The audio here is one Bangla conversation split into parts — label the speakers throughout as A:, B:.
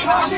A: ফাঁসি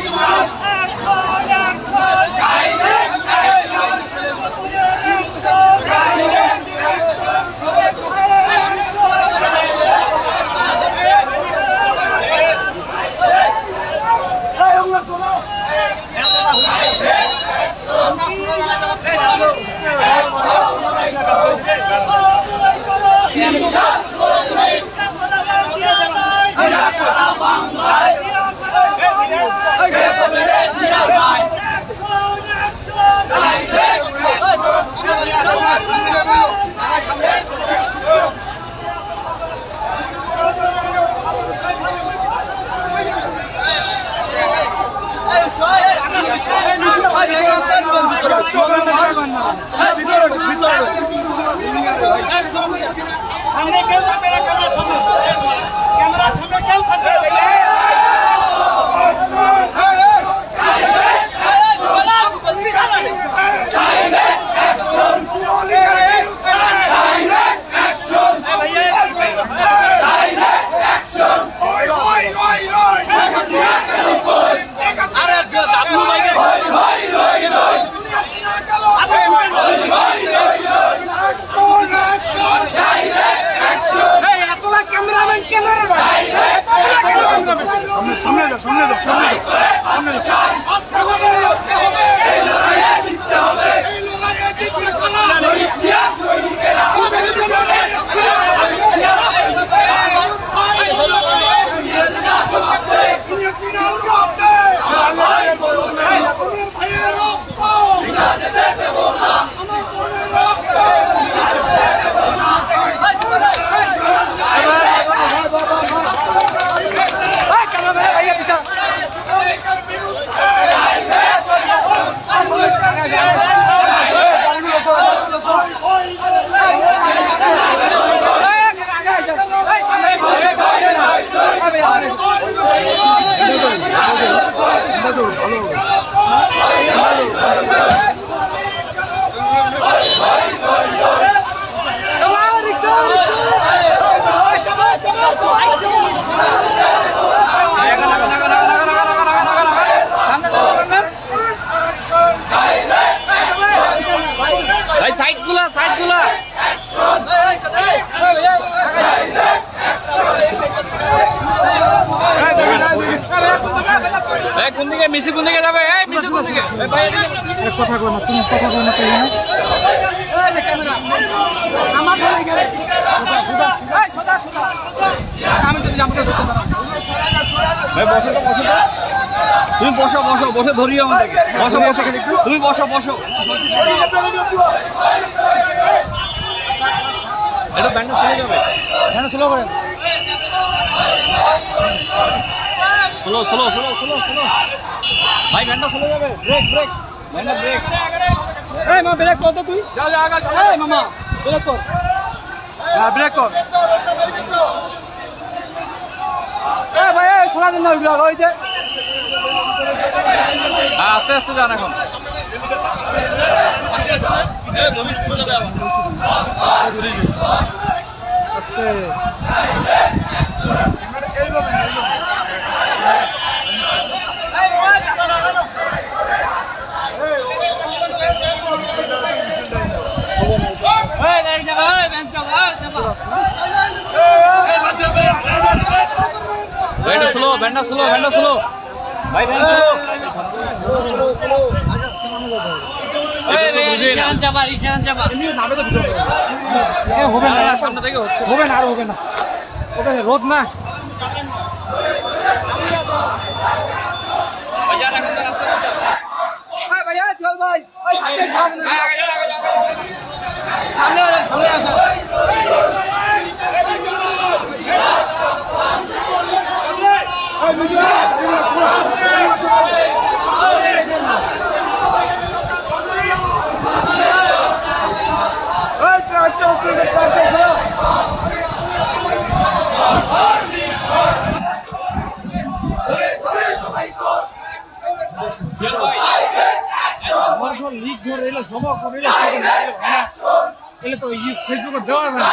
A: তুমি বসো বসো বসে ধরিও আমাদেরকে বসো বসো তুমি বসো বসো এটা ব্যান্ডটা চলে যাবে ব্যান্ডটা স্লো করেন slow slow slow slow slow ভাই ব্যান্ডটা চলে যাবে ব্রেক ব্রেক ব্যান্ডটা ব্রেক এই মামা ব্রেক কর তো তুই যা যা আগা চল এই মামা ব্রেক কর হ্যাঁ ব্রেক কর এই ভাই এই সোনা দিন না ওইগুলো ওই যে আস্তে আস্তে যান এখন আস্তে ব্যান্ডটা স্লো ব্যান্ডটা স্লো ব্যান্ডটা স্লো ভাই ব্যান্ড স্লো সামনে থেকে হচ্ছে হবে না আর হবে না ওটা রোদ না ভাইয়া চল ভাই সামনে সামনে আসো লিক ধরে এলে সভা করে এলে তো ফেসবুকে দেওয়া হবে না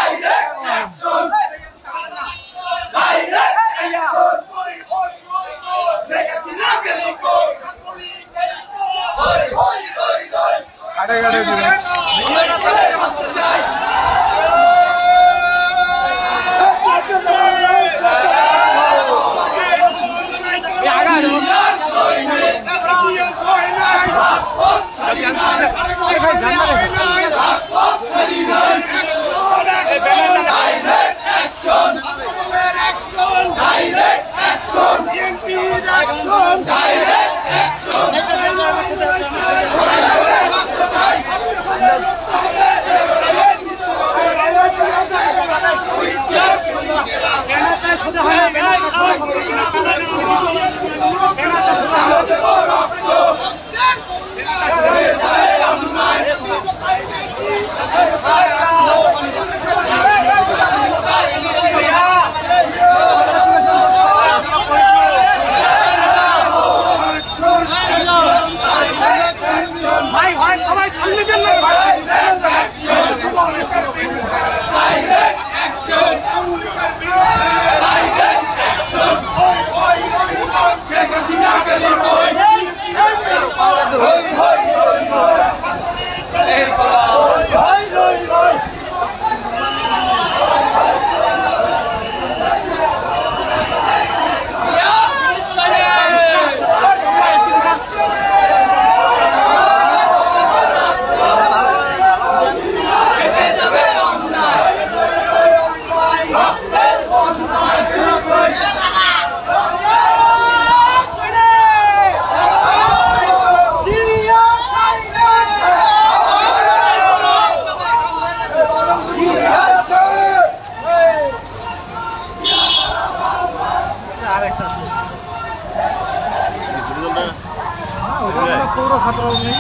B: পৌর ছাত্র নাকি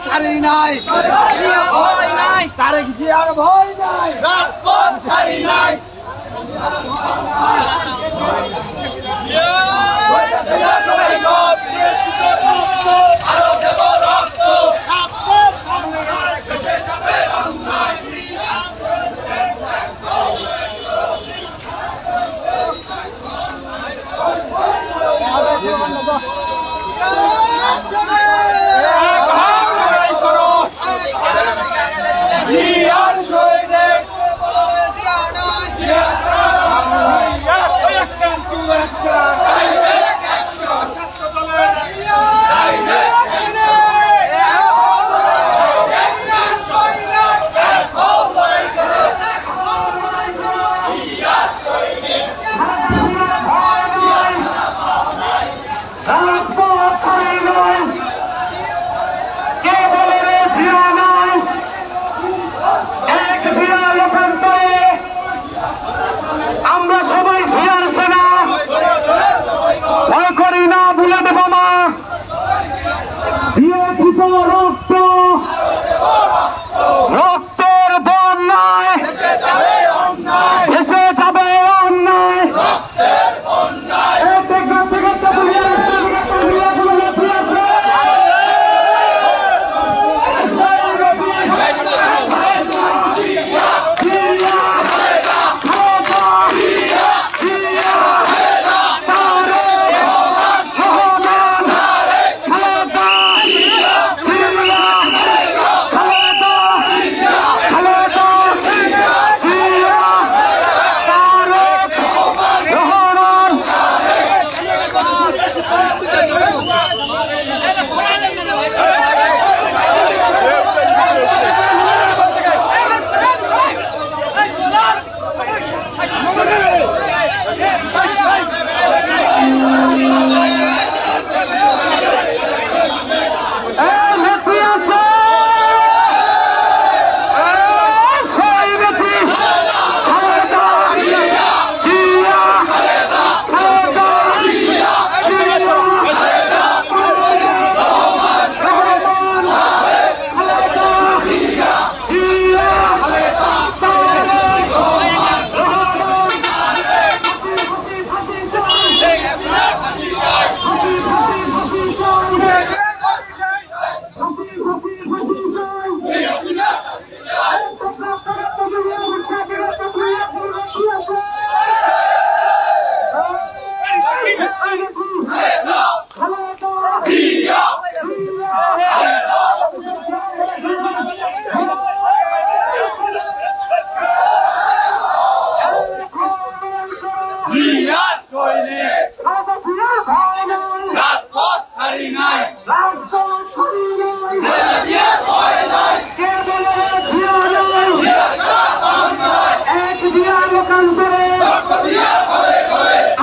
B: ছাড়ি নাই ভয় নাই তারেক জিয়ার ভয় নাই রাজপথ ছাড়ি নাই
A: Come on!
C: দিব রক্ত, রক্তের বন্যায় ভেসে যাবে অন্যায়।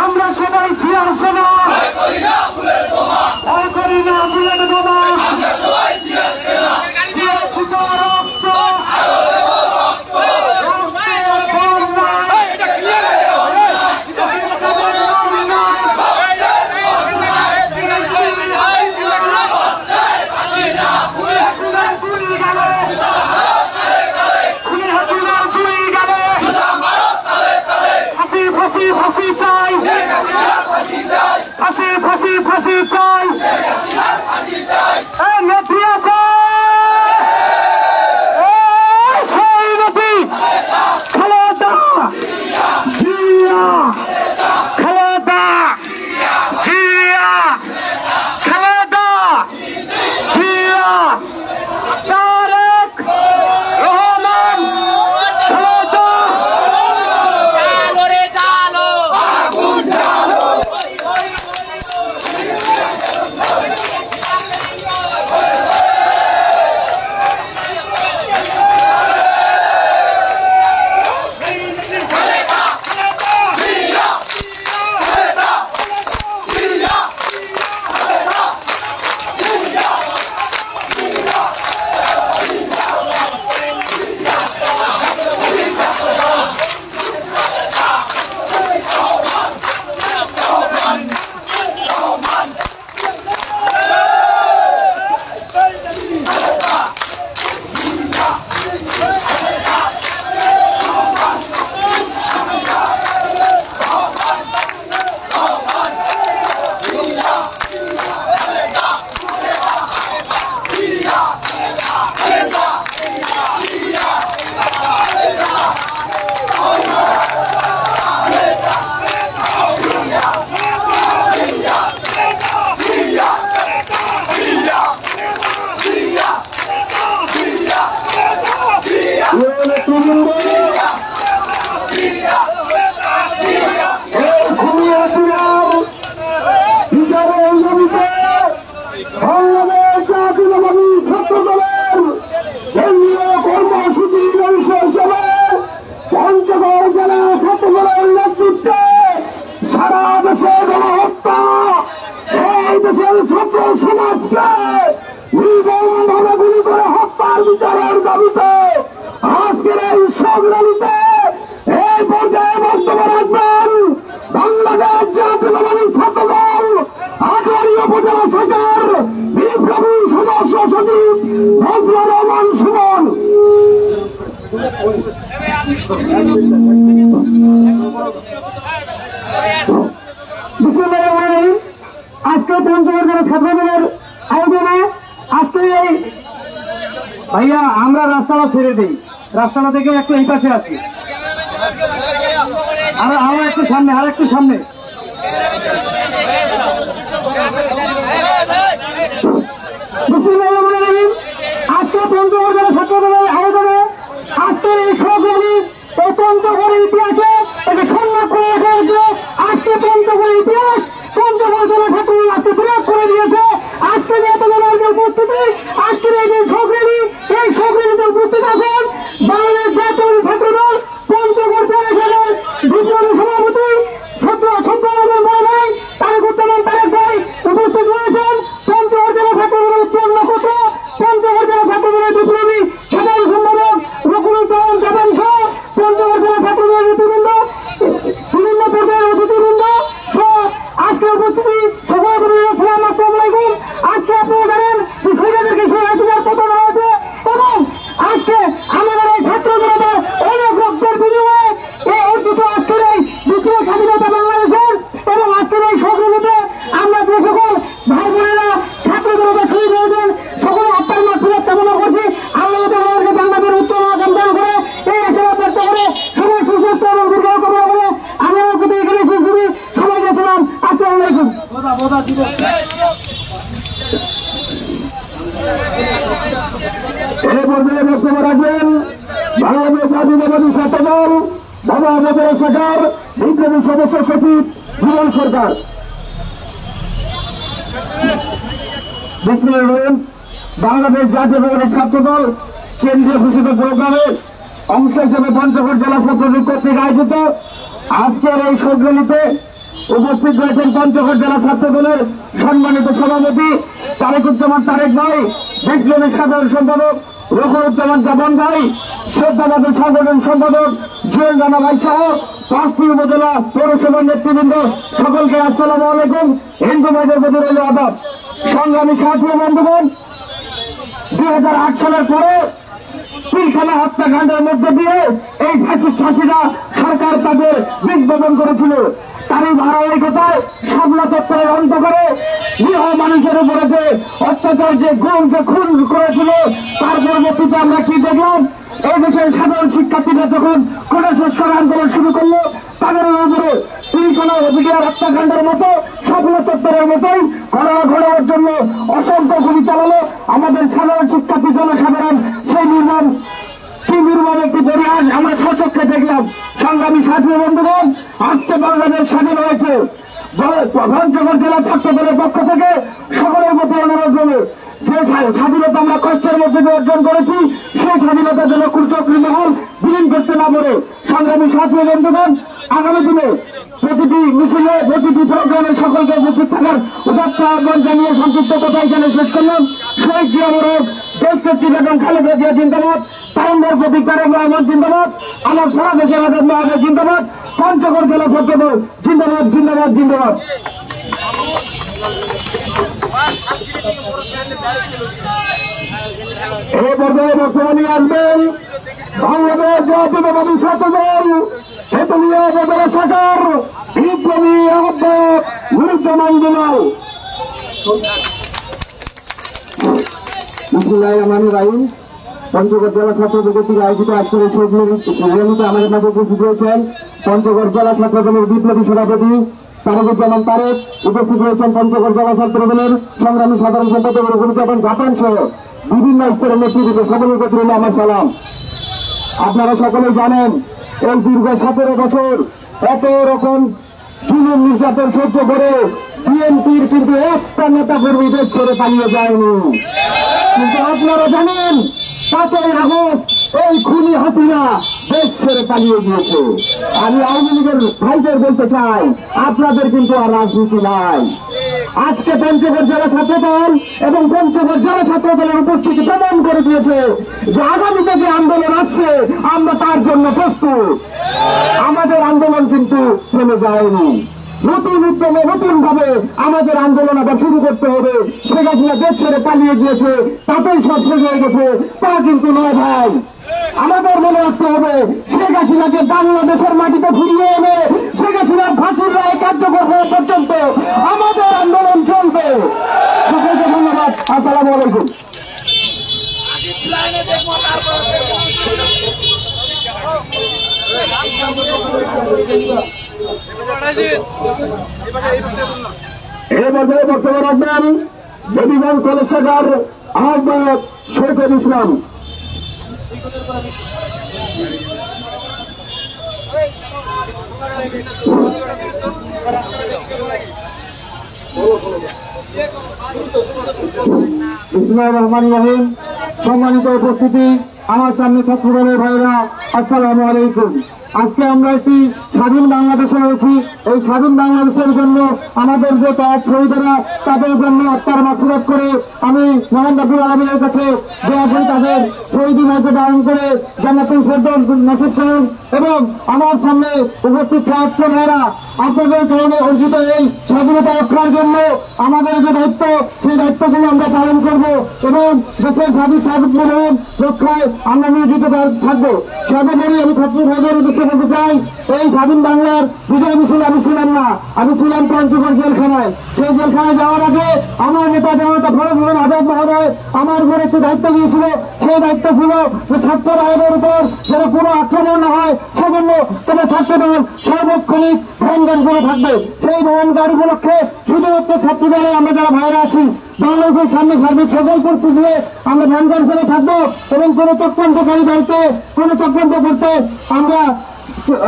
C: আমরা সবাই জিয়ার সেনা, ভয় করি না বুলেট বোমা, ফাঁসি চাই, ফাঁসি ফাঁসি ফাঁসি চাই, নেত্রী আছে খালেদা জিয়া, খালেদা জিয়া, খালেদা জিয়া, তারেক রহমান, খালেদা বিচারের দাবিতে আজকের এই সংগ্রামীতে এই পর্যায়ে বক্তব্য রাখবেন বাংলাদেশ জাতীয়তাবাদী ছাত্রদল আটোয়ারী উপজেলা শাখার বিপ্লবী সদস্য সচিব ফজলুর রহমান সুমন। আজকে পঞ্চগড় জেলা ছাত্রদলের আয়োজনে আজকে এই ভাইয়া আমরা রাস্তাটা ছেড়ে দিই, রাস্তাটা থেকে একটু এই পাশে আসি, আরো একটু সামনে, আর একটু সামনে। আজকে পঞ্চগড় জেলা ছাত্রদলের আয়োজনে আজকে এই সহযোগী এই পঞ্চগড়ের ইতিহাসে একে সম্মান করে রাখা হয়েছে। আজকে পঞ্চগড়ের ইতিহাস পঞ্চগড় জেলা ছাত্রদল আজকে প্রয়োগ করে দিয়েছে। আজকে এত জনের যে উপস্থিতি, আজকের এই যে সহযোগী, এই সহযোগীতে উপস্থিত আছেন বাংলাদেশ জাতীয় ছাত্রদল পঞ্চগড় জেলা শাখার বিপ্লবী সভাপতি ছাত্রদলের বড় ভাই তারেকুজ্জামান তারেক ভাই উপস্থিত রয়েছেন। পঞ্চগড় জেলা ছাত্রদলের উত্তর নক্ষত্র, পঞ্চগড় জেলা ছাত্রদলের বিপ্লবী সাধারণ সম্পাদক রকুলুজ্জামান জামান সহ পঞ্চগড় জেলা ছাত্রদলের নেতৃবৃন্দ, বিভিন্ন পর্যায়ের অতিথিবৃন্দ সহ আজকে উপস্থিতি সবাই বলে সালাম আসসালামু আলাইকুম। আজকে আপনারা জানেন যে শহীদদেরকে সেই অধিকার প্রদান হয়েছে এবং আজকে আমাদের এই ছাত্র জনতার অনেক রক্তের বিনিময়ে এই অর্জিত আজকের এই দ্বিতীয় স্বাধীনতা বাংলাদেশের এবং আজকের এই সহযোগিতে আমরা যে সকল ভাই বোনেরা ছাত্র জনতা শহীদ হয়েছেন সকলে আত্মার মাগফিরাত কামনা করছি। আল্লাহ তাআলাকে জান্নাতের উত্তম আকাম দান করে এই আশীর্বাদ ব্যক্ত করে সবাই সুস্বাস্থ্য এবং দীর্ঘায়ু কামনা করে আমি আমার প্রতি এখানে শেষ করি। সবাইকে সালাম, আসসালামু আলাইকুম। এই পর্যায়ে বক্তব্য রাখবেন বাংলাদেশ জাতীয়তাবাদী ছাত্রদল বাবা মোজার শাখার বিপ্লবী সদস্য সচিব জীবন সরকার। বাংলাদেশ জাতীয়তাবাদী ছাত্রদল কেন্দ্রীয় ঘোষিত প্রোগ্রামের অংশ হিসেবে পঞ্চগড় জেলা ছাত্রলীগ কর্তৃক আয়োজিত আজকের এই সম্মেলনীতে উপস্থিত রয়েছেন পঞ্চগড় জেলা ছাত্রদলের সম্মানিত সভাপতি তারেকুজ্জামান তারেক ভাই, বিপ্লবী সাধারণ সম্পাদক রকুলুজ্জামান জামান ভাই, শ্রদ্ধাবাদী সাধারণ সম্পাদক জুয়েল রানা ভাই সহ 5টি উপজেলা পৌরসভার নেতৃবৃন্দ, সকলকে আসসালামু আলাইকুম। হিন্দু ভাইদের প্রতি রইল আদাব। সংগ্রামী সাথী বন্ধুগণ, 2008 সালের পরে পিলখানা হত্যাকাণ্ডের মধ্যে দিয়ে এই ফ্যাসিস্ট হাসিনা সরকার তাদের বিজ্ঞাপন করেছিল। তারই ধারাবাহিকতায় শাপলা চত্বরের অন্ত করে নিরীহ মানুষের উপরে যে অত্যাচার, যে খুন করেছিল, তার পরবর্তীতে আমরা কি দেখলাম? এই দেশের সাধারণ শিক্ষার্থীরা যখন কোন সংস্কার আন্দোলন শুরু করলো, তাদের উপরে পিলখানা হত্যাকাণ্ডের মতো শাপলা চত্বরের মতোই ঘটনা ঘটানোর জন্য অসংখ্য গুলি চালালো। আমাদের সাধারণ শিক্ষার্থী জনসাধারণ সেই নির্মম একটি পরিহাস আমরা স্বচক্ষে দেখলাম। সংগ্রামী সাথী বন্ধুগণ, আজকে বাংলাদেশ স্বাধীন হয়েছে। পঞ্চগড় জেলা ছাত্রদলের পক্ষ থেকে সকলের মধ্যে অনুরোধ করবে যে স্বাধীনতা আমরা কষ্টের মধ্যে অর্জন করেছি, সেই স্বাধীনতার জন্য কুচক্রী মহল বিলীন করতে না পারে। সংগ্রামী সাথী বন্ধুগণ, আগামী দিনে প্রতিটি মিছিলে, প্রতিটি প্রোগ্রামে সকলকে উপস্থিত থাকার উদাত্ত আহ্বান জানিয়ে সংক্ষিপ্ত কথা এখানে শেষ করলাম। শহীদ জিয়া মোরক, দেশনেত্রী বেগম খালেদা জিয়া জিন্দাবাদ, তারুণ্যের প্রতীক তারেক রহমান জিন্দাবাদ, আমার সারা দেশের আজাদ মাহবুব জিন্দাবাদ, পঞ্চগড় জেলা ছাত্রদল জিন্দাবাদ, জিন্দাবাদ, জিন্দাবাদ। এই পর্যায়ে বক্তব্য নিয়ে আসবেন বাংলাদেশ জাতীয়তাবাদী ছাত্রদল তেতুলিয়া উপজেলা শাখার বিপ্লবী আহ্বায়ক নুরুজ্জামান দুলাল। পঞ্চগড় জেলা ছাত্রদল কর্তৃক আয়োজিত আজকের এই সম্মেলনীতে আমাদের মাঝে উপস্থিত রয়েছেন পঞ্চগড় জেলা ছাত্রদলের বিপ্লবী সভাপতি তারেকুজ্জামান তারেক, উপস্থিত রয়েছেন পঞ্চগড় জেলা ছাত্রদলের সংগ্রামী সাধারণ সম্পাদক রকুলুজ্জামান জাপান সহ বিভিন্ন স্তরের নেতৃবৃন্দ, সকলের প্রতি রইল আমার সালাম। আপনারা সকলেই জানেন এই দীর্ঘ 17 বছর এত রকম জুলুম নির্যাতন সহ্য করে বিএনপির কিন্তু একটা নেতা কর্মী দেশ ছেড়ে পালিয়ে যায়নি। কিন্তু আপনারা জানেন 5ই আগস্ট এই খুনি হাসিনা দেশ ছেড়ে পালিয়ে গিয়েছে। আমি আওয়ামী লীগের ভাইদের বলতে চাই, আপনাদের কিন্তু আর রাজনীতি নাই। আজকে পঞ্চগড় জেলা ছাত্রদল এবং পঞ্চগড় জেলা ছাত্রদলের উপস্থিতি প্রমাণ করে দিয়েছে যে আগামীতে যে আন্দোলন আসছে আমরা তার জন্য প্রস্তুত। আমাদের আন্দোলন কিন্তু থেমে যায়নি। নতুন উদ্যমে নতুন ভাবে আমাদের আন্দোলন আবার শুরু করতে হবে। শেখ হাসিনা দেশ ছেড়ে পালিয়ে গিয়েছে, তাতেই সব শেষ হয়ে গেছে, তা কিন্তু নয় ভাই। আমাদের মনে রাখতে হবে শেখ হাসিনাকে বাংলাদেশের মাটিতে ফিরিয়ে এনে শেখ হাসিনার ফাঁসির রায় কার্যকর হওয়া পর্যন্ত আমাদের আন্দোলন চলবে। সকলকে ধন্যবাদ। আসসালামু আলাইকুম। এই পর্যায়ে বক্তব্য রাখবেন দেবীগঞ্জ কলেজ শাখার আহ্বায়ক শরীফুল ইসলাম। বিসমিল্লাহির রহমানির রহিম। সম্মানিত উপস্থিতি, আমার সামনে ছাত্রদলের ভাইরা, আসসালামু আলাইকুম। আজকে আমরা একটি স্বাধীন বাংলাদেশে রয়েছি। এই স্বাধীন বাংলাদেশের জন্য আমাদের যে ত্যাগ শহীদেরা, তাদের জন্য আত্মার মাগফিরাত করে আমি মহান রব্বুল আলামিনের কাছে দোয়া করি তাদের শহীদি মর্যাদা দান করে জান্নাতুল ফেরদৌস নসিব করুন। এবং আমার সামনে উপস্থিত ছাত্র ভাইরা, আপনাদের কারণে অর্জিত এই স্বাধীনতা রক্ষার জন্য আমাদের যে দায়িত্ব, সেই দায়িত্বগুলো আমরা পালন করব এবং দেশের স্বাধীন রক্ষায় আমরা নিয়োজিত থাকবো। সর্বোপরি আমি ছাত্র ভাইদের উদ্দেশ্যে বলতে চাই, এই স্বাধীন বাংলার বিজয় মিছিল আমি ছিলাম না, আমি ছিলাম পঞ্চগড় জেলখানায়। সেই জেলখানায় যাওয়ার আগে আমার নেতা জনতা ফরজ হোসেন আজাদ মহোদয় আমার উপর একটি দায়িত্ব দিয়েছিল। সেই দায়িত্ব ছিল যে ছাত্র ভাইদের উপর যেন কোনো আক্রমণ না হয়, সেজন্য তবে ছাত্রদল সার্বক্ষণিক ভ্যান গাড়িগুলো থাকবে। সেই ভ্যান গাড়িগুলোকে শুধুমাত্র ছাত্রদলে আমরা যারা ভাইরা আছি বাংলাদেশের সামনে সার্বিক সকল পরিস্থিতিতে আমরা ভ্যান গাড়ি চলে থাকবো এবং কোন চক্রান্তকারী বাড়িতে কোন চক্রান্ত করতে আমরা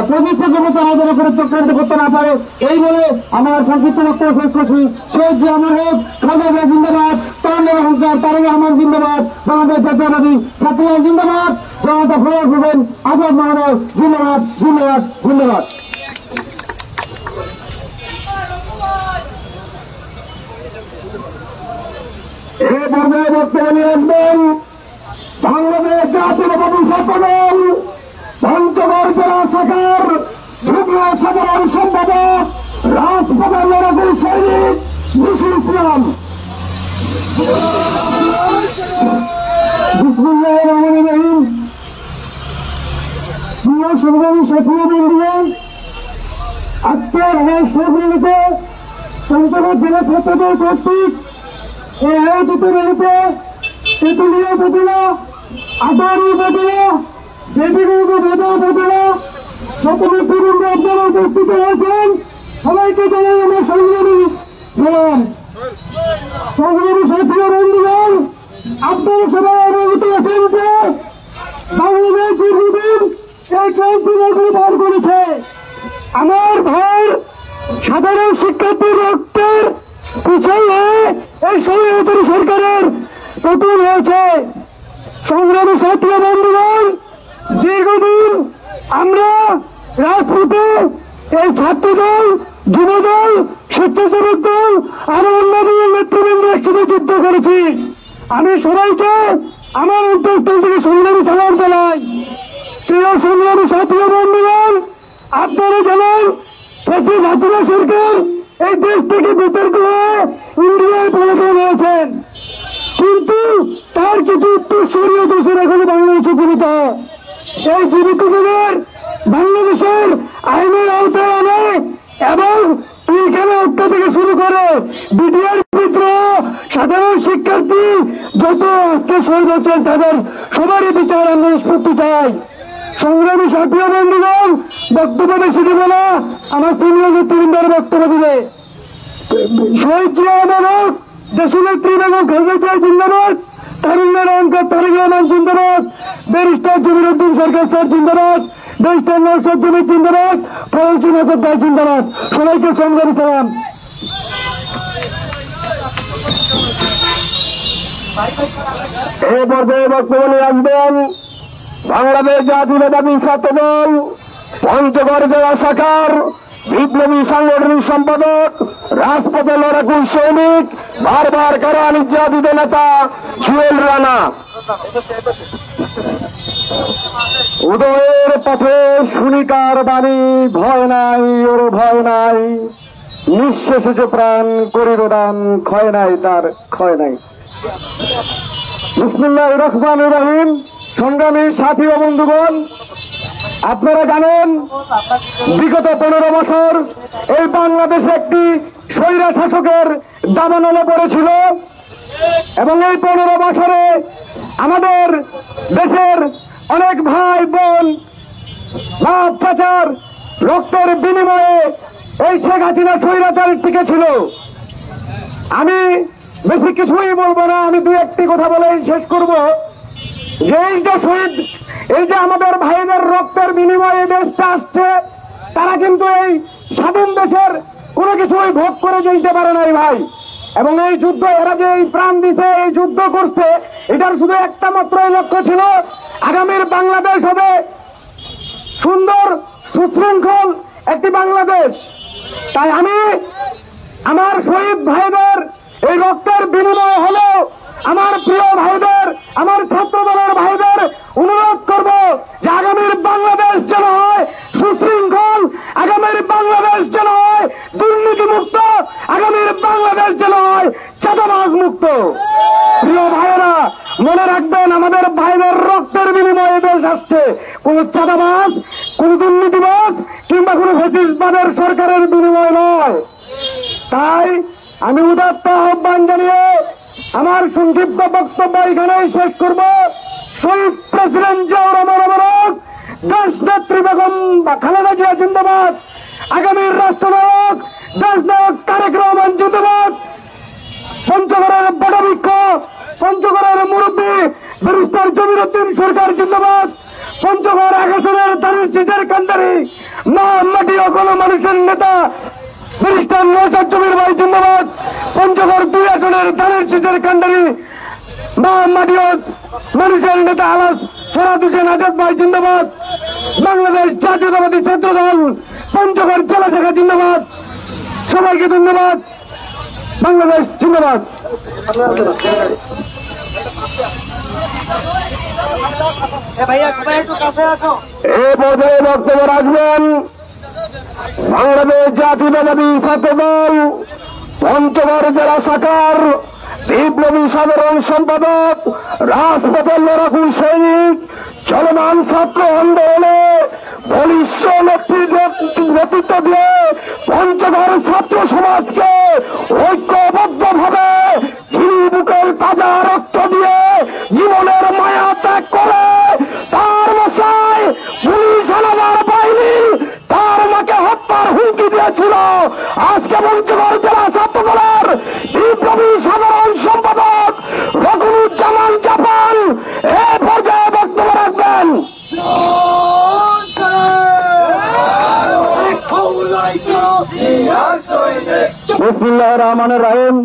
C: প্রতিষ্ঠা করবো, তারা যেন করে চক্রান্ত করতে না পারে। এই বলে আমার সংক্ষিপ্ত বক্তব্য শেষ করছি। শহীদ জিয়া আমার হোক, খালেদা জিন্দাবাদ, তারুণ্যের অহংকার তারেক রহমান জিন্দাবাদ, বাংলাদেশ জাতীয়তাবাদী ছাত্রদল জিন্দাবাদ, জনতা ফরজ হোসেন আজাদ মহোদয় জিন্দাবাদ, জিন্দাবাদ, জিন্দাবাদ। এই পর্যায়ে বক্তব্য নিয়ে আসবেন বাংলাদেশ জাতীয়তাবাদী ছাত্রদল পঞ্চগড় জেলা শাখার যুগ্ম সাধারণ সম্পাদক রাজপথের লড়াকু সৈনিক মুশির ইসলাম। বিসমিল্লাহির রহমানির রহিম। প্রিয় সংগ্রামী সাথীবৃন্দগণ, আজকের এই শোকরীতে পঞ্চগড় জেলা ছাত্রদল কর্তৃক এই আয়োজিত র্যালিতে তেঁতুলিয়া উপজেলা, আটারি উপজেলা, দেবীগঞ্জ উপজেলা ছাত্রবৃন্দ আপনারা উপস্থিত হয়েছেন। সবাইকে জানাই আমার সংগ্রামী সালাম। সংগ্রামী সাথীয় বন্ধুগণ, আপনারা সবাই অবগত আছেন যে বাংলাদেশ দীর্ঘদিন এই ক্রান্তি পার করেছে। আমার ভাই সাধারণ শিক্ষার্থীর রক্তের পিছনে এই স্বৈরাচারী সরকারের পতন হয়েছে। সংগ্রামী সাথীয় বন্ধুগণ, দীর্ঘদিন আমরা রাজপথে এই ছাত্রদল, যুবদল, স্বেচ্ছাসেবক দল আরো অন্যান্য নেতৃবৃন্দ একসাথে যুদ্ধ করেছি। আমি সবাইকে আমার অন্তঃস্থল থেকে সংগ্রামী সালাম জানাই। প্রিয় সংগ্রামী সাথীয় বন্ধুগণ, আপনারা জানেন প্রেসিডেন্ট হাসিনা সরকার এই দেশ থেকে বিতর্ক হয়ে ইন্ডিয়ায় পলায়ন হয়েছেন, কিন্তু তার কিছু উত্তরসূরীয় দেশের এখনো বাংলাদেশে জীবিত। এই জীবিতদের বাংলাদেশের আইনের আওতায় আনে এবং পিলখানা হত্যা থেকে শুরু করে বিডিআর বিদ্রোহ, সাধারণ শিক্ষার্থী যত আজকে শহীদ হচ্ছেন তাদের সবারই বিচার আমরা নিষ্পত্তি চাই। সংগ্রামী সাথীয় বন্ধুগণ, বক্তব্য বেশি দেব না, আমার সিনিয়র নেতৃবৃন্দের বক্তব্য দিবে। শহীদ জিয়া আমার হোক, দেশনেত্রী বেগম খালেদা জিয়া জিন্দাবাদ, তারুণ্যের অহংকার তারেক রহমান জিন্দাবাদ, ব্যারিস্টার জমিরুদ্দিন সরকার স্যার জিন্দাবাদ, ব্যারিস্টার নওশাদ জমির জিন্দাবাদ, ফরজ হোসেন আজাদ ভাই জিন্দাবাদ। সবাইকে সংগ্রামী সালাম। এই পর্যায়ে বক্তব্য নিয়ে আসবেন বাংলাদেশ জাতীয়তাবাদী ছাত্রদল পঞ্চগড় জেলা শাখার বিপ্লবী সাংগঠনিক সম্পাদক, রাজপথে লড়াকু সৈনিক, বারবার কারা নির্যাতিত নেতা জুয়েল রানা। উদয়ের পথে শুনিকার বাণী, ভয় নাই ওর ভয় নাই, নিঃশেষে যে প্রাণ করিল দান, ক্ষয় নাই তার ক্ষয় নাই। বিসমিল্লাহির রহমানির রহিম। সংগ্রামী সাথী ও বন্ধুগণ, আপনারা জানেন বিগত 15 বছর এই বাংলাদেশে একটি স্বৈরা শাসকের দাবানলে পড়েছিল এবং এই 15 বছরে আমাদের দেশের অনেক ভাই বোন বাপ চাচার রক্তের বিনিময়ে এই শেখ হাসিনা স্বৈরাচার টিকেছিল। আমি বেশি কিছুই বলবো না, আমি দুই একটি কথা বলেই শেষ করব। যে এই যে শহীদ, এই যে আমাদের ভাইদের রক্তের বিনিময়ে দেশটা আসছে, তারা কিন্তু এই স্বাধীন দেশের কোনো কিছুই ভোগ করে যেতে পারে নাই ভাই। এবং এই যুদ্ধ, এরা যে এই প্রাণ দিছে, এই যুদ্ধ করছে, এটার শুধু একটা মাত্রই লক্ষ্য ছিল, আগামীর বাংলাদেশ হবে সুন্দর সুশৃঙ্খল একটি বাংলাদেশ। তাই আমি আমার শহীদ ভাইদের এই রক্তের বিনিময় হলো আমার প্রিয় ভাইদের, আমার ছাত্র দলের ভাইদের অনুরোধ করব যে আগামীর বাংলাদেশ যেন হয় সুশৃঙ্খল, আগামীর বাংলাদেশ যেন হয় দুর্নীতিমুক্ত, আগামীর বাংলাদেশ যেন হয় চাঁদাবাজ মুক্ত। প্রিয় ভাইয়েরা, মনে রাখবেন আমাদের ভাইদের রক্তের বিনিময়ে দেশ আসছে, কোন চাঁদাবাজ, কোন দুর্নীতিবাজ কিংবা কোন ফ্যাসিস্টবাদের সরকারের বিনিময় নয়। তাই আমি উদাত্ত আহ্বান জানিয়ে আমার সংক্ষিপ্ত বক্তব্য এখানেই শেষ করব। শহীদ প্রেসিডেন্ট জিয়াউর রহমান অমর, দেশ নেত্রী বেগম খালেদা জিয়া জিন্দাবাদ, আগামীর রাষ্ট্রনায়ক দেশ নায়ক তারেক রহমান জিন্দাবাদ, পঞ্চগড়ের বড়বৃক্ষ, পঞ্চগড়ের মুরব্বী ব্যারিস্টার জমিরুদ্দিন সরকার জিন্দাবাদ, পঞ্চগড় 1 আসনের ধানের শীষের কান্ডারি মা মাটি ও মানুষের নেতা ব্যারিস্টার নওশাদ জমির ভাই জিন্দাবাদ, পঞ্চগড় 2 আসনের ধানের শীষের কান্ডারি মা মাটি ও মানুষের নেতা আলাস ফেরাদ হোসেন আজাদ ভাই জিন্দাবাদ, বাংলাদেশ জাতীয়তাবাদী ছাত্র দল পঞ্চগড় জেলা শাখা জিন্দাবাদ। সবাইকে ধন্যবাদ। বাংলাদেশ জিন্দাবাদ। এ পর্যায়ে বক্তব্য রাখবেন বাংলাদেশ জাতীয়তাবাদী ছাত্র দল পঞ্চগড় জেলা শাখার বিপ্লবী সাধারণ সম্পাদক, রাজপথের লড়াকুর সৈনিক, চলমান ছাত্র আন্দোলনে বলিষ্ঠ নেতৃত্ব দিয়ে পঞ্চগড় ছাত্র সমাজকে ঐক্যবদ্ধভাবে যিনি বুকের তাজা রক্ত দিয়ে জীবনের মায়া ত্যাগ করে তার মশাই পুলিশ হানাদার বাহিনী তার মাকে হত্যার হুমকি দিয়েছিল, আজকে পঞ্চগড় জেলা ছাত্র দলের বিপ্লবী সাধারণ সম্পাদক রকুনুজ্জামান জাপান এ পর্যায়ে বক্তব্য রাখবেন। বিসমিল্লাহির রহমানির রহিম।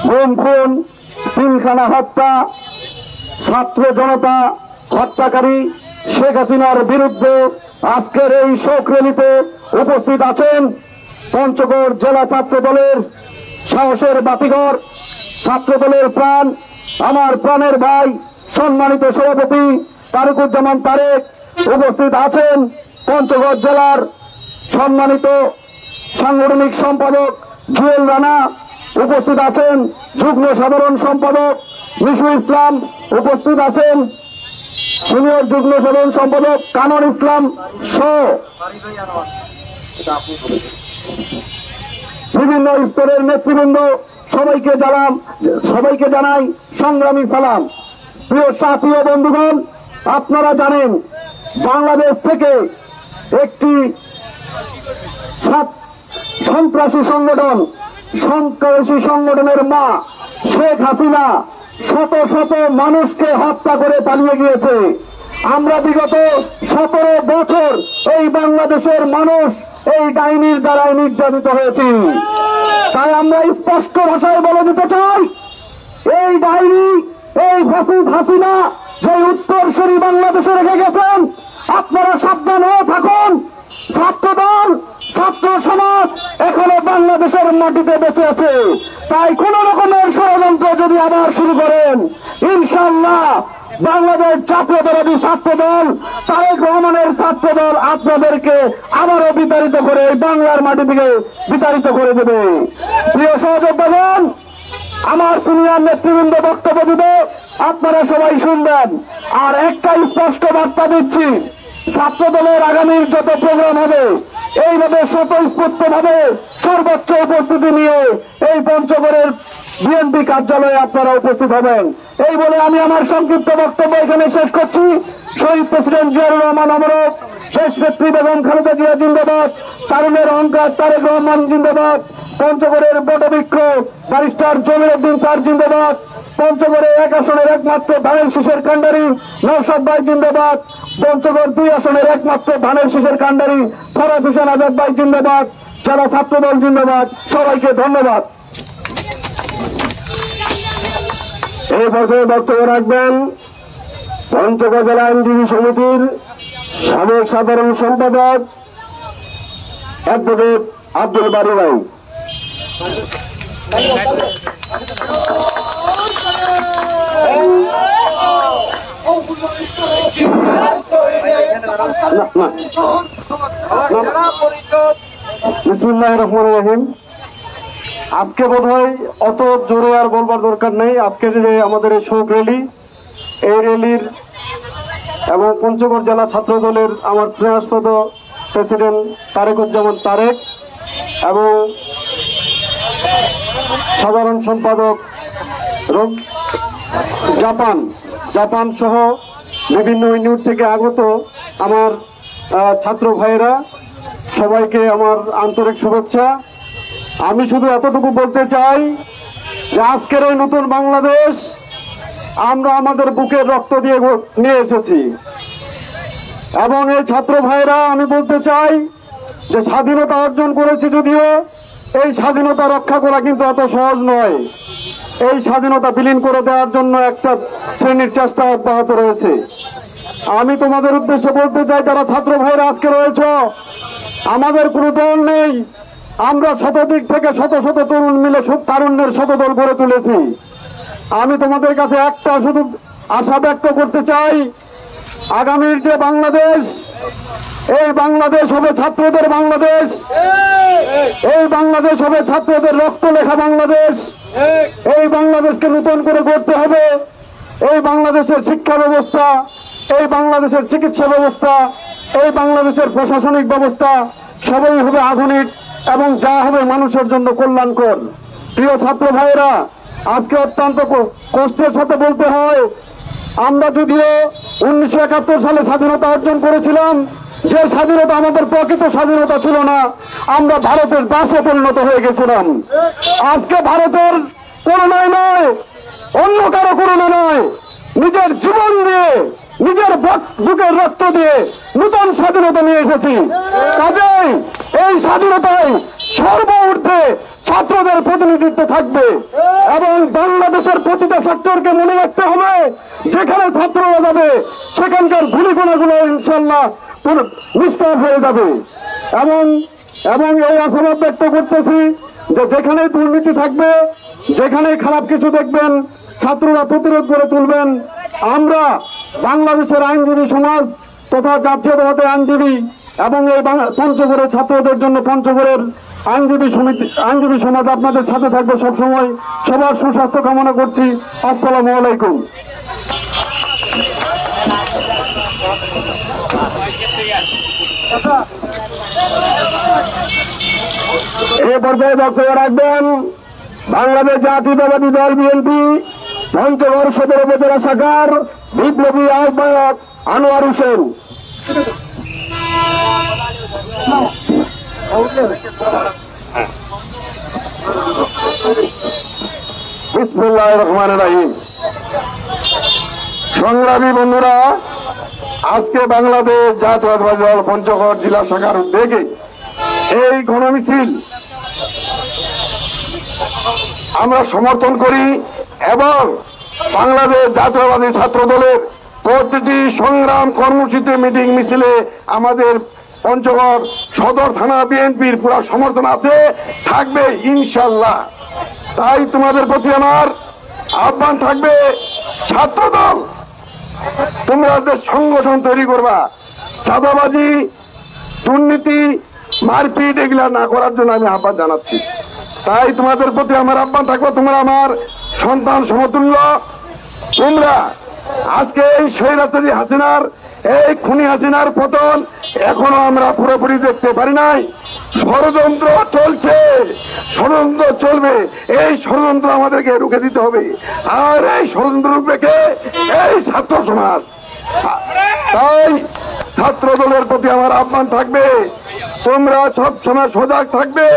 C: গুম খুন, পিলখানা হত্যা, ছাত্র জনতা হত্যাকারী শেখ হাসিনার বিরুদ্ধে আজকের এই শোক র্যালিতে উপস্থিত আছেন পঞ্চগড় জেলা ছাত্র দলের সাহসের বাতিঘর, ছাত্র দলের প্রাণ, আমার প্রাণের ভাই সম্মানিত সভাপতি তারেকুজ্জামান তারেক, উপস্থিত আছেন পঞ্চগড় জেলার সম্মানিত সাংগঠনিক সম্পাদক জুয়েল রানা, উপস্থিত আছেন যুগ্ম সাধারণ সম্পাদক মিশু ইসলাম, উপস্থিত আছেন সিনিয়র যুগ্ম সাধারণ সম্পাদক কানন ইসলাম সহ বিভিন্ন স্তরের নেতৃবৃন্দ, সবাইকে জানাই সংগ্রামী সালাম। প্রিয় সাথী ও বন্ধুগণ, আপনারা জানেন বাংলাদেশ থেকে একটি সন্ত্রাসী সংগঠনের মা শেখ হাসিনা শত শত মানুষকে হত্যা করে পালিয়ে গিয়েছে। আমরা বিগত 17 বছর এই বাংলাদেশের মানুষ এই ডাইনির দ্বারাই নির্যাতিত হয়েছি। তাই আমরা স্পষ্ট ভাষায় বলে দিতে চাই, এই ডাইনি, এই ফ্যাসিস্ট হাসিনা যে উত্তরসূরি বাংলাদেশে রেখে গেছেন, আপনারা সাবধান হয়ে থাকুন। ছাত্রদল, ছাত্র সমাজ এখনো বাংলাদেশের মাটিতে বেঁচে আছে। তাই কোন রকমের ষড়যন্ত্র যদি আবার শুরু করেন, ইনশাআল্লাহ ইনশাআল্লাহ বাংলাদেশ জাতীয়তাবাদী ছাত্র দল তারেক রহমানের ছাত্র দল আপনাদেরকে আবারও বিতাড়িত করে এই বাংলার মাটি থেকে বিতাড়িত করে দেবে। প্রিয় সহযোদ্ধাগণ, আমার সিনিয়র নেতৃবৃন্দ বক্তব্য দিবে, আপনারা সবাই শুনবেন। আর একটা স্পষ্ট বার্তা দিচ্ছি, ছাত্র দলের আগামীর যত প্রোগ্রাম হবে এইভাবে স্বতঃস্ফূর্ত ভাবে সর্বোচ্চ উপস্থিতি নিয়ে এই পঞ্চগড়ের বিএনপি কার্যালয়ে আপনারা উপস্থিত হবেন। এই বলে আমি আমার সংক্ষিপ্ত বক্তব্য এখানে শেষ করছি। শহীদ প্রেসিডেন্ট জিয়াউর রহমান অমরক, দেশ নেত্রী বেগম খালেদা জিয়া জিন্দাবাদ, তারুণের অহংকার তারেক রহমান জিন্দাবাদ, পঞ্চগড়ের বটবৃক্ষ ব্যারিস্টার জমির উদ্দিন স্যার জিন্দাবাদ, পঞ্চগড়ে 1 আসনের একমাত্র ধানের শীষের কাণ্ডারি নওশাদ ভাই জিন্দাবাদ, পঞ্চগড় 2 আসনের একমাত্র ধানের শীষের কাণ্ডারি ফরাদ হোসেন আজাদ ভাই জিন্দাবাদ, জেলা ছাত্রদল জিন্দাবাদ। সবাইকে ধন্যবাদ। এই পর্যায়ে বক্তব্য রাখবেন পঞ্চগড় জেলা আইনজীবী সমিতির সাবেক সাধারণ সম্পাদক অ্যাডভোকেট আব্দুল বারী ভাই। বিসমিল্লাহির রহমানির রহিম। আজকে বোধহয় অত জোরে আর বলবার দরকার নেই। আজকে যে আমাদের এই শোক র্যালি, এই র্যালির এবং পঞ্চগড় জেলা ছাত্র দলের আমার স্নেহাস্পদ প্রেসিডেন্ট তারেকুজ্জামান তারেক এবং সাধারণ সম্পাদক জাপান সহ বিভিন্ন ইউনিট থেকে আগত আমার ছাত্র ভাইয়েরা, সবাইকে আমার আন্তরিক শুভেচ্ছা। আমি শুধু এতটুকু বলতে চাই যে আজকের এই নতুন বাংলাদেশ আমরা আমাদের বুকের রক্ত দিয়ে নিয়ে এসেছি এবং এই ছাত্র ভাইরা, আমি বলতে চাই যে স্বাধীনতা অর্জন করেছি যদিও এই স্বাধীনতা রক্ষা করা কিন্তু অত সহজ নয়। এই স্বাধীনতা বিলীন করে দেওয়ার জন্য একটা শ্রেণীর চেষ্টা অব্যাহত রয়েছে। আমি তোমাদের উদ্দেশ্যে বলতে চাই, যারা ছাত্র ভাইরা আজকে রয়েছ, আমাদের কোনো দল নেই। আমরা শতদিক থেকে শত শত তরুণ মিলে তারুণ্যের শতদল গড়ে তুলেছি। আমি তোমাদের কাছে একটা শুধু আশা ব্যক্ত করতে চাই, আগামীর যে বাংলাদেশ, এই বাংলাদেশ হবে ছাত্রদের বাংলাদেশ, এই বাংলাদেশ হবে ছাত্রদের রক্ত লেখা বাংলাদেশ। এই বাংলাদেশকে নতুন করে গড়তে হবে। এই বাংলাদেশের শিক্ষা ব্যবস্থা, এই বাংলাদেশের চিকিৎসা ব্যবস্থা, এই বাংলাদেশের প্রশাসনিক ব্যবস্থা সবই হবে আধুনিক এবং যা হবে মানুষের জন্য কল্যাণকর। প্রিয় ছাত্র ভাইয়েরা, আজকে অত্যন্ত কষ্টের সাথে বলতে হয়, আমরা যদিও 1971 সালে স্বাধীনতা অর্জন করেছিলাম, যে স্বাধীনতা আমাদের প্রকৃত স্বাধীনতা ছিল না, আমরা ভারতের দাসে পরিণত হয়ে গেছিলাম। আজকে ভারতের করুণায় নয়, অন্য কারো করুণা নয়, নিজের জীবন দিয়ে, নিজের বুকের রক্ত দিয়ে নতুন স্বাধীনতা নিয়ে এসেছি। কাজেই এই স্বাধীনতায় সর্বঊর্ধ্বে ছাত্রদের প্রতিনিধিত্ব থাকবে এবং বাংলাদেশের প্রতিটা সেক্টরকে মনে রাখতে হবে, যেখানে ছাত্ররা যাবে সেখানকার ধূলিকণাগুলো ইনশাল্লাহ নিষ্পাপ হয়ে যাবে। এবং এই আশাবাদ ব্যক্ত করতেছি যে যেখানে দুর্নীতি থাকবে, যেখানে খারাপ কিছু দেখবেন, ছাত্ররা প্রতিরোধ করে তুলবেন। আমরা বাংলাদেশের আইনজীবী সমাজ তথা জাতীয়তাবাদী আইনজীবী এবং এই পঞ্চগড়ের ছাত্রদের জন্য পঞ্চগড়ের আইনজীবী সমাজ আপনাদের সাথে থাকবে সবসময়। সবার সুস্বাস্থ্য কামনা করছি। আসসালামু আলাইকুম। এ পর্যায়ে বক্তব্য রাখবেন বাংলাদেশ জাতীয়তাবাদী দল বিএনপি পঞ্চগড় সদর উপজেলা শাখার বিপ্লবী আহ্বায়ক আনোয়ার হোসেন। বিসমিল্লাহির রহমানির রহিম। সংগ্রামী বন্ধুরা, আজকে বাংলাদেশ জাতীয়তাবাদী দল পঞ্চগড় জেলা শাখার উদ্যোগে এই গণমিছিল আমরা সমর্থন করি এবং বাংলাদেশ জাতীয়তাবাদী ছাত্র দলের প্রতিটি সংগ্রাম কর্মসূচিতে মিটিং মিছিলে আমাদের পঞ্চগড় সদর থানা বিএনপির পুরো সমর্থন আছে, থাকবে ইনশাল্লাহ। তাই তোমাদের প্রতি আমার আহ্বান থাকবে ছাত্রদল তোমরা সংগঠন তৈরি করবা, চাঁদাবাজি, দুর্নীতি, মারপিট এগুলা না করার জন্য আমি আহ্বান জানাচ্ছি। তাই তোমাদের প্রতি আমার আহ্বান থাকবে, তোমরা আমার সন্তান সমতুল্য। তোমরা আজকে এই স্বৈরাচারী হাসিনার, এই খুনি হাসিনার পতন এখনো আমরা পুরোপুরি দেখতে পারি নাই। ষড়যন্ত্র চলছে, ষড়যন্ত্র চলবে, এই ষড়যন্ত্র আমাদেরকে রুখে দিতে হবে। আর এই ষড়যন্ত্র রুখবে কে? এই ছাত্র সমাজ। তাই ছাত্র দলের প্রতি আমার আহ্বান থাকবে, তোমরা সবসময় সজাগ থাকবে।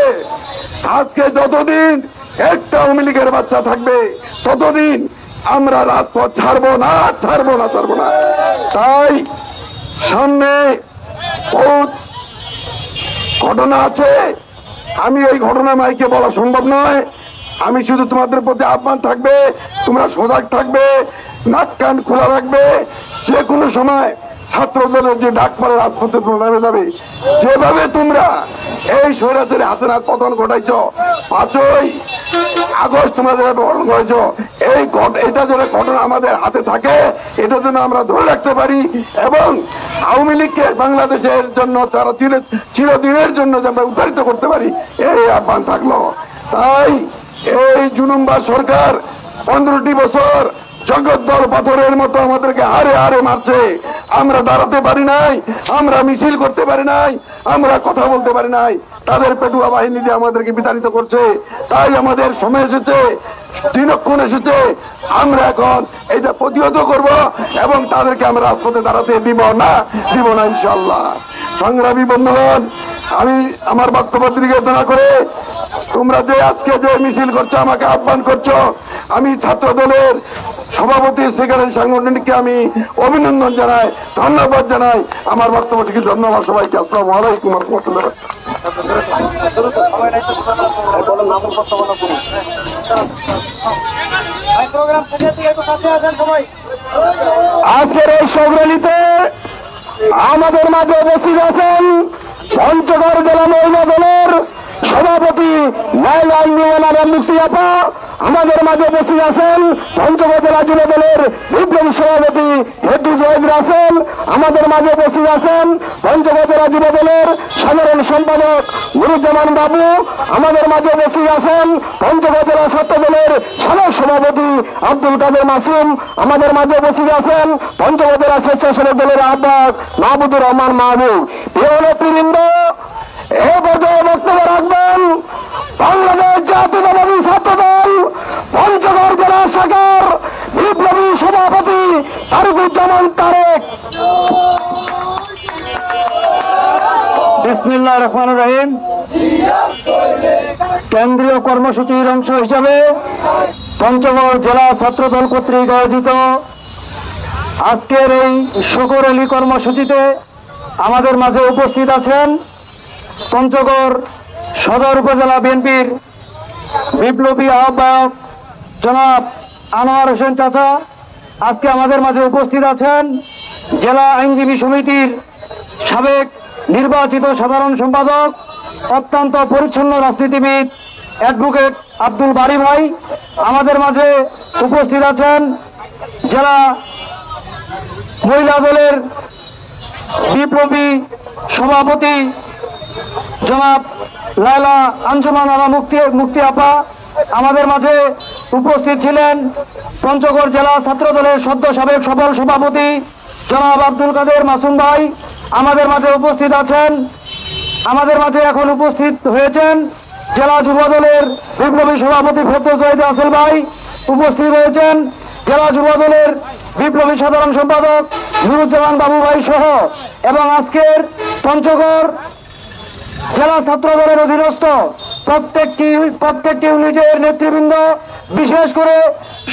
C: আজকে যতদিন একটা আওয়ামী লীগের বাচ্চা থাকবে ততদিন আমরা রাজপথ ছাড়বো না। তাই সামনে বহুত ঘটনা আছে, আমি এই ঘটনা মাইকে বলা সম্ভব নয়। আমি শুধু তোমাদের প্রতি আহ্বান থাকবে, তোমরা সজাগ থাকবে, নাক কান খোলা রাখবে। যে কোনো সময় ছাত্র দলের যে ডাক পরে রাজপথে নেমে যাবে। যেভাবে তোমরা এই স্বৈরাচারী হাসিনার পতন ঘটাইছ, 5ই আগস্ট তোমরা যেভাবে পালন করেছ, এটা যেন ঘটনা আমাদের হাতে থাকে, এটা যেন আমরা ধরে রাখতে পারি এবং আওয়ামী লীগকে বাংলাদেশের জন্য চিরদিনের জন্য যেন উদ্ধারিত করতে পারি, এই আহ্বান থাকলো। তাই এই জুলুমবাজ সরকার 15টি বছর জগদ্দল পাথরের মতো আমাদেরকে হারে হারে মারছে। আমরা দাঁড়াতে পারি নাই, আমরা মিছিল করতে পারি নাই, আমরা কথা বলতে পারি নাই। তাদের পেটুয়া বাহিনী দিয়ে আমাদেরকে বিতাড়িত করছে। তাই আমাদের সময় এসেছে, দিনক্ষণ এসেছে, আমরা এখন এটা প্রতিহত করব এবং তাদেরকে আমরা রাজপথে দাঁড়াতে দিব না ইনশাআল্লাহ। সংগ্রামী বন্ধুগণ, আমি আমার বক্তব্য দীর্ঘায়িত করে তোমরা যে আজকে যে মিছিল করছো, আমাকে আহ্বান করছো, আমি ছাত্র দলের সভাপতি, সেক্রেটারি, সাংগঠনিককে আমি অভিনন্দন জানাই, ধন্যবাদ জানাই। আমার বক্তব্যটিকে ধন্যবাদ সবাইকে। আসসালামু আলাইকুম ওয়া রাহমাতুল্লাহ। আজকের এই সংগ্রামীতে আমাদের মাঝে উপস্থিত আছেন পঞ্চগড় জেলা মহিলা দলের সভাপতি লাইলা মুফতি আপা। আমাদের মাঝে উপস্থিত আছেন পঞ্চগড় জেলা যুব দলের বিপ্লবী সভাপতি হেতু জয়েদ রাসেল। আমাদের মাঝে উপস্থিত আছেন পঞ্চগড় জেলা যুব দলের সাধারণ সম্পাদক নুরুজ্জামান বাবু। আমাদের মাঝে উপস্থিত আছেন পঞ্চগড় জেলা ছাত্র দলের সাবেক সভাপতি আব্দুল কাদের মাসুম। আমাদের মাঝে উপস্থিত আছেন পঞ্চগড় জেলা স্বেচ্ছাসেবক দলের আহ্বায়ক মাহবুবুর রহমান মাহবুব। প্রিয় নেতৃবৃন্দ, এ পর্যায়ে বক্তব্য রাখবেন বাংলাদেশ জাতীয়তাবাদী ছাত্র দল পঞ্চগড় জেলা শাখার বিপ্লবী সভাপতি তারিকুজ্জামান তারেক। বিসমিল্লাহির রহমানির রহিম। কেন্দ্রীয় কর্মসূচির অংশ হিসাবে পঞ্চগড় জেলা ছাত্র দল কর্তৃক আয়োজিত আজকের এই শুকর আলী কর্মসূচিতে আমাদের মাঝে উপস্থিত আছেন পঞ্চগড় সদর উপজেলা বিএনপির বিপ্লবী আহ্বায়ক জনাব আনোয়ার হোসেন চাচা। আজকে আমাদের মাঝে উপস্থিত আছেন জেলা আইনজীবী সমিতির সাবেক নির্বাচিত সাধারণ সম্পাদক, অত্যন্ত পরিচ্ছন্ন রাজনীতিবিদ অ্যাডভোকেট আব্দুল বারী ভাই। আমাদের মাঝে উপস্থিত আছেন জেলা মহিলা দলের বিপ্লবী সভাপতি জনাব লায়লা আঞ্জুমান আরা মুফতি আপা। আমাদের মাঝে উপস্থিত ছিলেন পঞ্চগড় জেলা ছাত্র দলের সদ্য সাবেক সফল সভাপতি জনাব আব্দুল কাদের মাসুম ভাই। আমাদের মাঝে উপস্থিত আছেন, আমাদের মাঝে এখন উপস্থিত হয়েছেন জেলা যুব দলের বিপ্লবী সভাপতি ফজল জহিদ আসল ভাই। উপস্থিত হয়েছেন জেলা যুব দলের বিপ্লবী সাধারণ সম্পাদক নুরুজ্জামান বাবু ভাই সহ এবং আজকের পঞ্চগড় জেলা ছাত্র দলের অধীনস্থ প্রত্যেকটি ইউনিটের নেতৃবৃন্দ, বিশেষ করে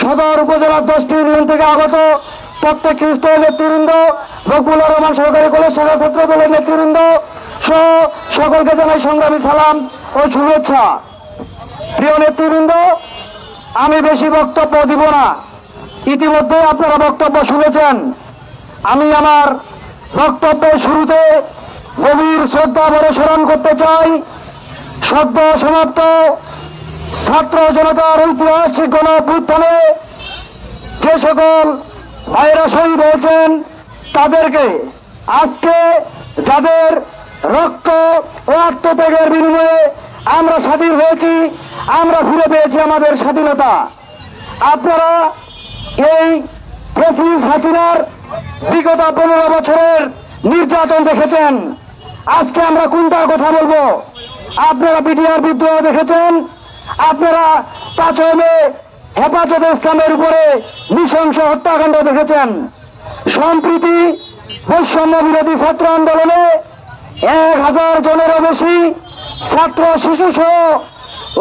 C: সদর উপজেলার 10টি ইউনিয়ন থেকে আগত প্রত্যেকটি স্তরের নেতৃবৃন্দ, রকবুল্লাহ রহমান সরকারি কলেজ শাখা ছাত্র দলের নেতৃবৃন্দ সহ সকলকে জানাই সংগ্রামী সালাম ও শুভেচ্ছা। প্রিয় নেতৃবৃন্দ, আমি বেশি বক্তব্য দিব না, ইতিমধ্যে আপনারা বক্তব্য শুনেছেন। আমি আমার বক্তব্যের শুরুতে গভীর শ্রদ্ধা ভরে স্মরণ করতে চাই সদ্য সমাপ্ত ছাত্র জনতার ঐতিহাসিক গণ অভ্যুত্থানে যে সকল ভাইরা শহীদ হয়েছেন তাদেরকে আজকে যাদের রক্ত ও আত্মত্যাগের বিনিময়ে আমরা স্বাধীন হয়েছি, আমরা ফিরে পেয়েছি আমাদের স্বাধীনতা। আপনারা এই ফ্যাসিস্ট হাসিনার বিগত 15 বছরের নির্যাতন দেখেছেন। আজকে আমরা কোনটার কথা বলবো? আপনারা বিডিআর বিদ্রোহ দেখেছেন, আপনারা 5 মে হেফাজতে ইসলামের উপরে নৃশংস হত্যাকাণ্ড দেখেছেন। সম্প্রতি বৈষম্য বিরোধী ছাত্র আন্দোলনে 1000 জনেরও বেশি ছাত্র শিশু সহ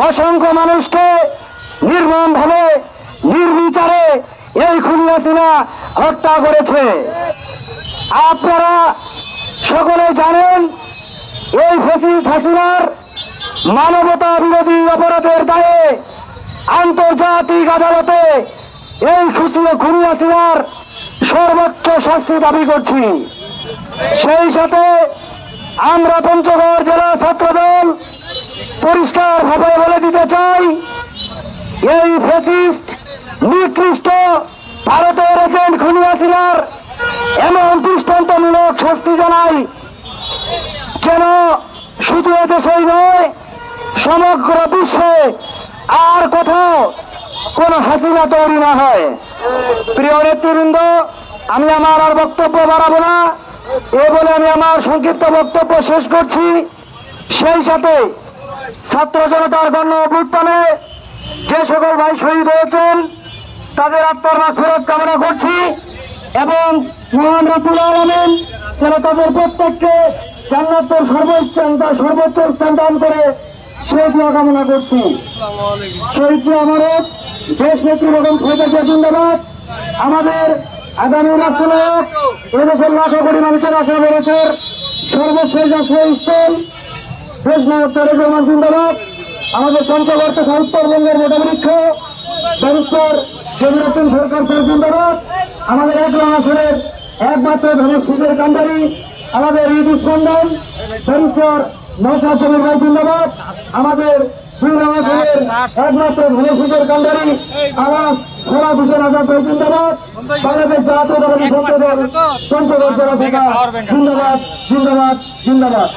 C: অসংখ্য মানুষকে নির্মমভাবে নির্বিচারে এই খুনি হাসিনা হত্যা করেছে। আপনারা সকলে জানেন এই ফ্যাসিস্ট হাসিনার মানবতা বিরোধী অপরাধের দায়ে আন্তর্জাতিক আদালতে এই খুনি হাসিনার সর্বোচ্চ শাস্তি দাবি করছি। সেই সাথে আমরা পঞ্চগড় জেলা ছাত্রদল পরিষ্কারভাবে বলে দিতে চাই, এই ফ্যাসিস্ট নিকৃষ্ট ভারতের এজেন্ট খুনি হাসিনার এমন দৃষ্টান্তমূলক শাস্তি জানাই যেন শুধু এদেশেই নয় সমগ্র বিশ্বে আর কোথাও কোন হাসিনা তৈরি না হয়। প্রিয় নেতৃবৃন্দ, আমি আমার আর বক্তব্য বাড়াবো না, এ বলে আমি আমার সংক্ষিপ্ত বক্তব্য শেষ করছি। সেই সাথে ছাত্র জনতার গণ অভ্যুত্থানে যে সকল ভাই শহীদ হয়েছেন তাদের আত্মার মাগফিরাত কামনা করছি এবং মহান রব্বুল আলামিন যেন তাদের প্রত্যেককে জান্নাতের সর্বোচ্চ স্থান দান করে সেই দোয়া কামনা করছি। শহীদ আমাদের দেশ নেত্রী বেগম খালেদা জিয়া জিন্দাবাদ। আমাদের আগামী রাষ্ট্রনায়ক এদেশের লাখো কোটি মানুষের আশা বেড়েছেন সর্বশেষ আশ্রয়স্থল দেশ নায়ক তারেক রহমান জিন্দাবাদ। আমাদের পঞ্চগড় তথা উত্তরবঙ্গের মেধাবৃক্ষ ব্যারিস্টার জমিরুদ্দিন সরকার জিন্দাবাদ। আমাদের 1 নং আসনের একমাত্র ধনেশ্বরের কান্ডারি আমাদের ঈদ স্পন্দন ব্যারিস্টার নওশাদ জমির ভাই জিন্দাবাদ। আমাদের 2 নং আসনের একমাত্র ধনেশ্বরের কান্ডারি আমার ফরাদ হোসেন আজাদ ভাই জিন্দাবাদ। বাংলাদেশ জাতীয়তাবাদী ছাত্র দল পঞ্চগড় জেলা শাখা জিন্দাবাদ জিন্দাবাদ জিন্দাবাদ।